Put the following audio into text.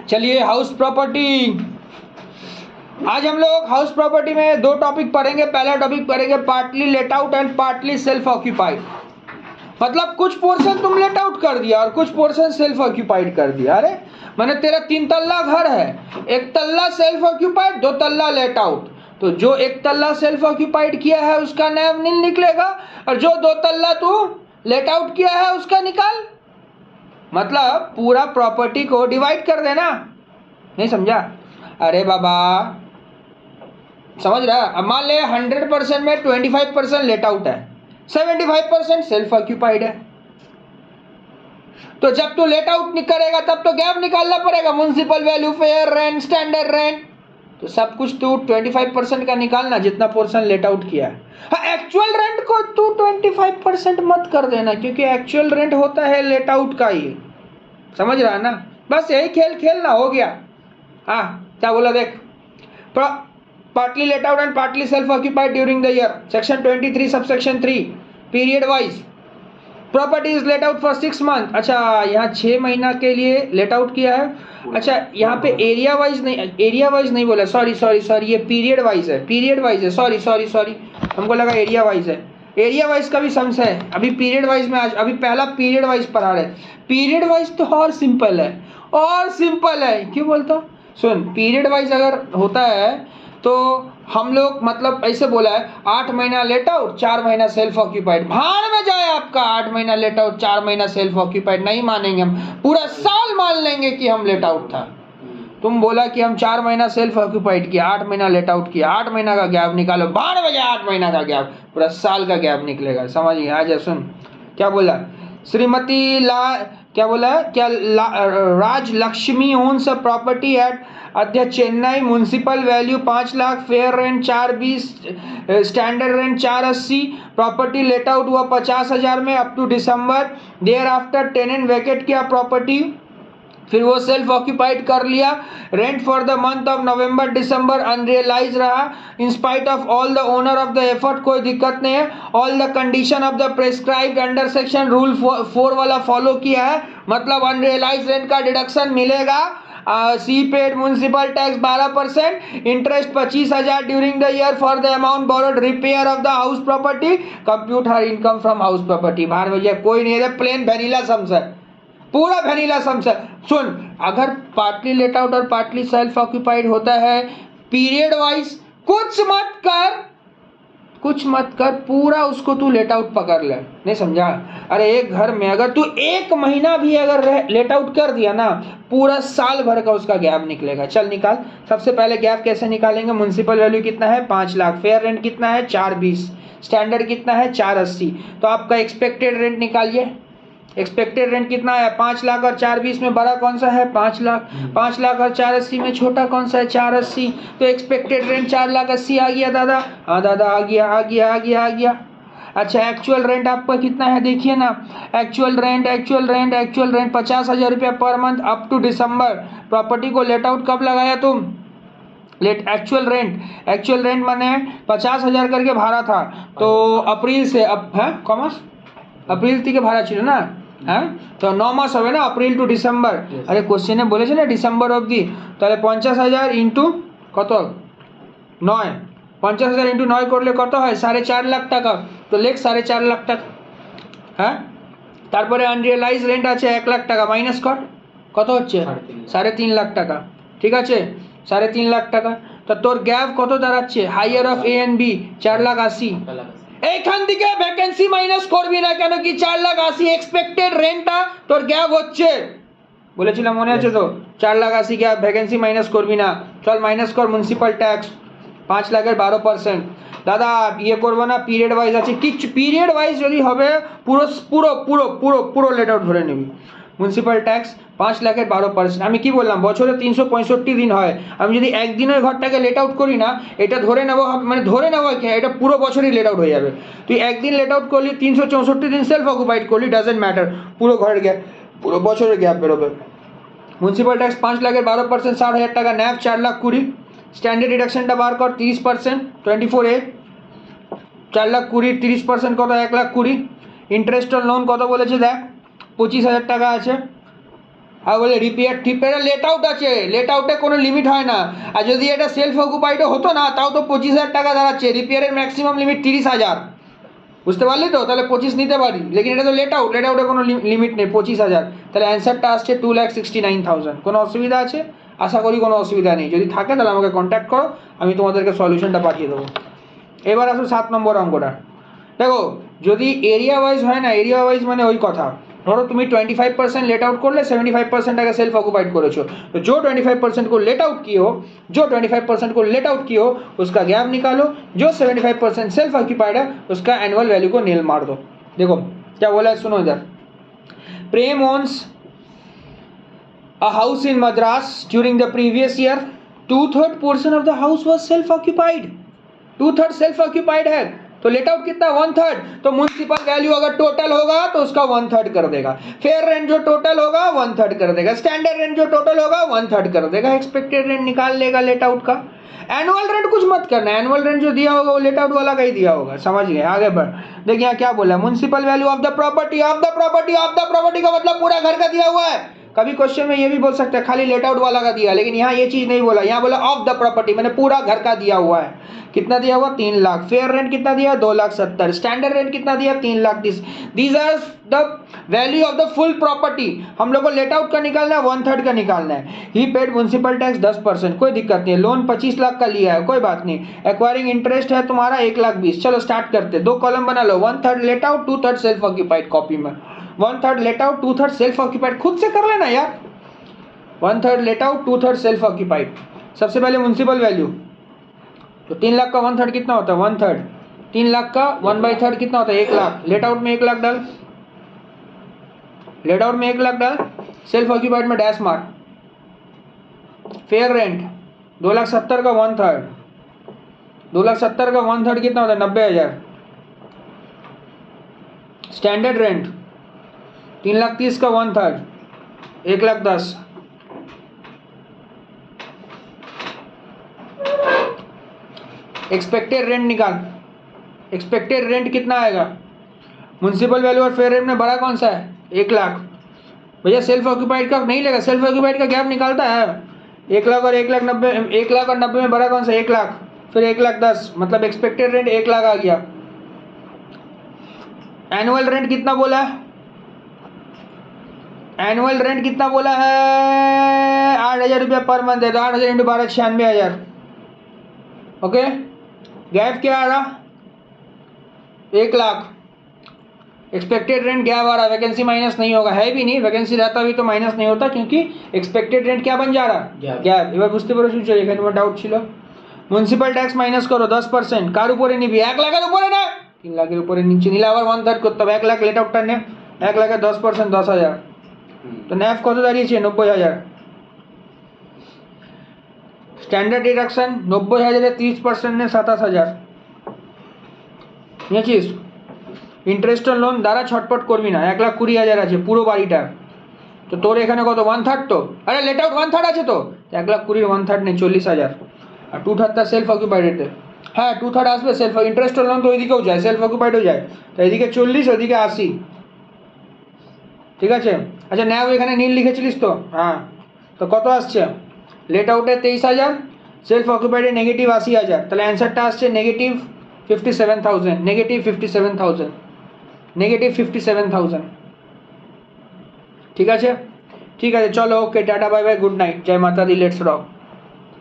चलिए house property. आज हम लोग हाउस प्रॉपर्टी में दो टॉपिक पढ़ेंगे। पहला टॉपिक पढ़ेंगे partly let out and partly self occupied. मतलब कुछ पोर्शन तुम लेट आउट कर दिया और कुछ पोर्शन सेल्फ ऑक्यूपाइड कर दिया। अरे मैंने तेरा 3 तल्ला घर है, 1 तल्ला सेल्फ ऑक्यूपाइड, 2 तल्ला लेट आउट। तो जो 1 तल्ला सेल्फ ऑक्यूपाइड किया है उसका नैव नील निकलेगा और जो 2 तल्ला तू लेट आउट किया है उसका निकाल। मतलब पूरा प्रॉपर्टी को डिवाइड कर देना। नहीं समझा? अरे बाबा समझ रहा? अब मान ले 100% में 25% लेट आउट है, 75% सेल्फ ऑक्यूपाइड है। तो जब तू लेट आउट नहीं करेगा तब तो गैप निकालना पड़ेगा, municipal value, fair rent, standard rent. तो सब कुछ तू 25% का निकालना जितना पोर्शन लेट आउट किया है। हाँ, एक्चुअल रेंट को तू 25% मत कर देना क्योंकि एक्चुअल रेंट होता है लेट आउट का ही। समझ रहा है ना? बस यही खेल खेलना, हो गया। हाँ क्या बोला देख, partly let out and partly self occupied during the year. Section 23 subsection 3 period wise property is let out for 6 month. अच्छा यहाँ 6 महीना के लिए लेट आउट किया है। अच्छा यहाँ पे एरिया वाइज नहीं बोला, सॉरी, ये पीरियड वाइज है, सॉरी हमको लगा एरिया वाइज है। एरिया वाइज का भी संशय है। अभी पीरियड वाइज में अभी पहला पीरियड वाइज पढ़ा रहे। पीरियड वाइज तो और सिंपल है, क्यों बोलता? सुन, पीरियड वाइज अगर होता है तो हम लोग मतलब ऐसे बोला है 8 महीना लेट आउट, 4 महीना सेल्फ ऑक्यूपाइड। भाड़ में जाए आपका 8 महीना लेट आउट, 4 महीना सेल्फ ऑक्यूपाइड। नहीं मानेंगे हम, पूरा साल मान लेंगे कि हम लेट आउट था। तुम बोला कि हम 4 महीना सेल्फ ऑक्यूपाइड किया, 8 महीना लेट आउट किया, 8 महीना का गैप निकालो, भाड़ में जाए 8 महीना का गैप, पूरा साल का गैप निकलेगा। समझिए? आज सुन क्या बोला, श्रीमती क्या बोला, Raj Lakshmi owns a property at अध्यक्ष Chennai, municipal value 5 lakh, fair rent 420, standard rent 480। Property let out हुआ 50,000 में up to December. Thereafter tenant vacate किया प्रॉपर्टी, फिर वो सेल्फ ऑक्यूपाइड कर लिया। Rent for the month of November December unrealised रहा। In spite of all the owner of the effort, कोई दिक्कत नहीं है। All the condition of the prescribed under section rule 4 वाला फॉलो किया है। मतलब अनरियलाइज रेंट का डिडक्शन मिलेगा। C paid municipal tax 12%, interest 25,000 during the year for the amount borrowed, repair of the house property, compute her income from house property. बाहर भैया कोई नहीं है, प्लेन वेनिला सम्स है, पूरा वेनिला सम्स है। सुन, अगर पार्टली लेट आउट और पार्टली सेल्फ ऑक्यूपाइड होता है पीरियड वाइज, कुछ मत कर, पूरा उसको तू लेट आउट पकड़ ले। नहीं समझा? अरे एक घर में अगर तू 1 महीना भी अगर लेट आउट कर दिया ना, पूरा साल भर का उसका गैप निकलेगा। चल निकाल। सबसे पहले गैप कैसे निकालेंगे? म्युनिसिपल वैल्यू कितना है? 5 लाख, फेयर रेंट कितना है? 420, स्टैंडर्ड कितना है? 480। तो आपका एक्सपेक्टेड रेंट निकालिए। एक्सपेक्टेड रेंट कितना है? 5 लाख और 420 में बड़ा कौन सा है? 5 लाख। 5 लाख और 480 में छोटा कौन सा है? 480। तो एक्सपेक्टेड रेंट 4,80,000 आ गया दादा। हाँ दादा आ गया। अच्छा एक्चुअल रेंट आपका कितना है देखिए ना। एक्चुअल रेंट 50,000 रुपया per month up to December. Property को लेट आउट कब लगाया तुम? एक्चुअल रेंट माने 50,000 करके भाड़ा था, तो अप्रैल से अब है कॉमर्स अप्रैल থেকে ভাড়া ছিল না। হ্যাঁ, তো 9 মাস হবে না, अप्रैल टू ডিসেম্বর। আরে কোশ্চেনে বলেছে না ডিসেম্বর অবধি, তাহলে 50,000 ইন্টু কত? 9। 50,000 ইন্টু 9 করলে কত হয়? 4.5 লাখ টাকা। তো লেখ 4.5 লাখ টাকা। হ্যাঁ, তারপরে আনরিয়েলাইজ রেন্ট আছে 1 লাখ টাকা, মাইনাস কর, কত হচ্ছে? 3.5 লাখ টাকা। ঠিক আছে, 3.5 লাখ টাকা। তো তোর গ্যাপ কত দাঁড়াচ্ছে? Higher of A and B 4,80,000। এইখান থেকে ভ্যাকেন্সি মাইনাস করবি না কেন কি 4,80,000 এক্সপেক্টেড রেন্টটা তোর গ্যাপ হচ্ছে। বলেছিলাম মনে আছে তো? 4,80,000 গ্যাপ, ভ্যাকেন্সি মাইনাস করবি না। চল মাইনাস কর म्युनिसिपल टैक्स 5 লাখের 12%। দাদা ইয়ে করবো না, পিরিয়ড ওয়াইজ আছে কিছু। পিরিয়ড ওয়াইজ যদি হবে পুরো লেট আউট ধরে নিবি। म्युनिसिपल टैक्स 5 লাখের 12%। আমি কি বললাম? বছরে 365 দিন হয়। আমি যদি একদিন ওই ঘরটাকে লেট আউট করি না, এটা ধরে নেবো, মানে ধরে নেবো কি এটা পুরো বছরই লেট আউট হয়ে যাবে। তুই একদিন লেট আউট করলি, 364 দিন সেলফ অকুপাইড করলি, ডাজেন্ট ম্যাটার, পুরো ঘরের গ্যাপ, পুরো বছরের গ্যাপ বেরোবে। म्युनिसिपल टैक्स 5 লাখের 12%, 60,000 টাকা। ন্যাপ 4,20,000। স্ট্যান্ডার্ড ডিডাকশনটা বার কর 30%, 24A। 4,20,000 30% কত? 1,20,000। ইন্টারেস্ট অন লোন কত বলেছে দেখ, 25,000 টাকা আছে। আর বলে রিপেয়ার টিপেয়ার লেট আউট আছে, লেট আউটে কোনো লিমিট হয় না। আর যদি এটা সেলফ অকুপাইডও হতো না তাও তো 25,000 টাকা দাঁড়াচ্ছে, রিপেয়ারের ম্যাক্সিমাম লিমিট 30,000, বুঝতে পারলি তো? তাহলে 25 নিতে পারি, লেকিন এটা তো লেট আউট, লেট আউটে কোনো লিমিট নেই, 25,000। তাহলে অ্যান্সারটা আসছে 2,69,000। কোনো অসুবিধা আছে? আশা করি কোনো অসুবিধা নেই, যদি থাকে তাহলে আমাকে কন্ট্যাক্ট করো, আমি তোমাদেরকে সলিউশনটা পাঠিয়ে দেবো। এবার আসো 7 নম্বর অঙ্কটা। দেখো যদি এরিয়া ওয়াইজ হয় না, এরিয়া ওয়াইজ মানে ওই কথা, ধরো তুমি 25% लेट आउट कर ले, 75% अगर सेल्फ ऑक्यूपाइड करो, तो जो 25% को लेट आउट किए हो, जो 25% को लेट आउट किए हो उसका गैप निकालो, जो 75% सेल्फ ऑक्यूपाइड है उसका एनुअल वैल्यू को नील मार दो। देखो क्या बोला है, सुनो इधर। प्रेम ons a house in Madras during the previous year, 2/3 portion of the house was self occupied, 2/3 self occupied है, तो लेट आउट कितना 1/3, तो म्युनिसिपल वैल्यू अगर टोटल होगा तो उसका 1/3 कर देगा, फेयर रेंट जो टोटल होगा 1/3 कर देगा, स्टैंडर्ड रेंट जो टोटल होगा 1/3 कर देगा, एक्सपेक्टेड रेंट निकाल लेगा लेट आउट का। एनुअल रेंट कुछ मत करना, एनुअल रेंट जो दिया होगा वो लेट आउट वाला का ही दिया होगा, समझ गए? आगे बढ़, देखिए यहाँ क्या बोला, municipal value of the property, of the property, of the property का मतलब पूरा घर का दिया हुआ है। कभी क्वेश्चन में ये भी बोल सकते हैं खाली लेट आउट वाला का दिया, लेकिन यहाँ ये चीज नहीं बोला, यहाँ बोला ऑफ द प्रॉपर्टी, मैंने पूरा घर का दिया हुआ है। कितना दिया हुआ? 3 लाख। फेयर रेंट कितना दिया? 2,70,000। स्टैंडर्ड रेंट कितना दिया? 3,30,000। These are the value of the full property. हम लोग को लेट आउट का निकालना है, 1/3 का निकालना है। ही पेड म्युनिसिपल टैक्स 10%, कोई दिक्कत नहीं है। लोन 25 लाख का लिया है, कोई बात नहीं। एक्वायरिंग इंटरेस्ट है तुम्हारा 1,20,000। चलो स्टार्ट करते, 2 कॉलम बना लो, 1/3 let out, 2/3 self occupied. Copy में 1/3 लेट आउट, 2/3 सेल्फ ऑक्यूपाइड, खुद से कर लेना यार। 1/3 लेट आउट, 2/3 सेल्फ ऑक्यूपाइड। सबसे पहले म्युनिसिपल वैल्यू, तो 3 लाख का 1/3 कितना होता है? 1/3। 3 लाख का 1/3 कितना होता है? 1 लाख। लेट आउट में 1 लाख डाल, लेट आउट में 1 लाख डाल, सेल्फ ऑक्यूपाइड में डैश मार। फेयर रेंट 2,70,000 का 1/3, 2,70,000 का 1/3 कितना होता है? 90,000। स्टैंडर्ड रेंट 3,30,000 का 1/3, 1,10,000। एक्सपेक्टेड रेंट निकाल, एक्सपेक्टेड रेंट कितना आएगा? म्युनिसिपल वैल्यू और फेयर रेंट में बड़ा कौन सा है? 1 लाख। भैया सेल्फ ऑक्यूपाइड का नहीं लेगा, सेल्फ ऑक्यूपाइड का गैप निकालता है। 1 लाख और 1,90,000, 1 लाख और 90 में बड़ा कौन सा? 1 लाख। फिर 1,10,000, मतलब एक्सपेक्टेड रेंट 1 लाख आ गया। एनुअल रेंट कितना बोला है? एनुअल रेंट कितना बोला है? 8,000 रुपया पर मंथ है, तो 8,000 इंटू 12 96,000। ओके, गैप क्या आ रहा? 1 लाख। एक्सपेक्टेड रेंट गैप आ रहा, वैकेंसी माइनस नहीं होगा, है भी नहीं, वैकेंसी रहता भी तो माइनस नहीं होता, क्योंकि एक्सपेक्टेड रेंट क्या बन जा रहा? गैप। এবার বুঝতে পেরেছো? চলো এখানে আমার ডাউট ছিল। म्युनिसिपल टैक्स माइनस करो 10%, কার উপরে নিবি? 1 লাখের উপরে না, 3 লাখের উপরে নিচে নিলে আবার 1/3 করতে হবে। 1 লাখ লেট আউটটা নে, 1 লাখের 10% 10,000, তো ন্যাফ কত দাঁড়িয়েছে? 90,000। স্ট্যান্ডার্ড ডিডাকশন 90,000 এর 30% নে 27,000 নিয়েছিস। ইন্টারেস্ট অন লোন দ্বারা ছটপট করবি না, 1,20,000 আছে পুরো বাড়িটা, তো তোর এখানে কত? 1/3 তো, আরে লেট আউট 1/3 আছে তো, 1,20,000 1/3 নেই 40,000, আর 2/3 সেলফ অকুপাইডেড। হ্যাঁ 2/3 আসবে সেলফ, ইন্টারেস্ট অন লোন তো ওইদিকেও যায়, সেলফ অকুপাইডও যায়, তো এদিকে 40 ওইদিকে 80, ঠিক আছে। আচ্ছা ন্যাও এখানে নীল লিখেছিলিস তো? হ্যাঁ, তো কত আসছে? लेट आउट है 23,000, सेल्फ ऑक्यूपाइड है नेगेटिव 80,000, তাহলে অ্যান্সারটা আসছে নেগেটিভ 57,000, নেগেটিভ 57,000, নেগেটিভ 57,000। ঠিক আছে, ঠিক আছে, চলো okay, tata bye bye, good night, জয় মাতা দি, লেটস রক।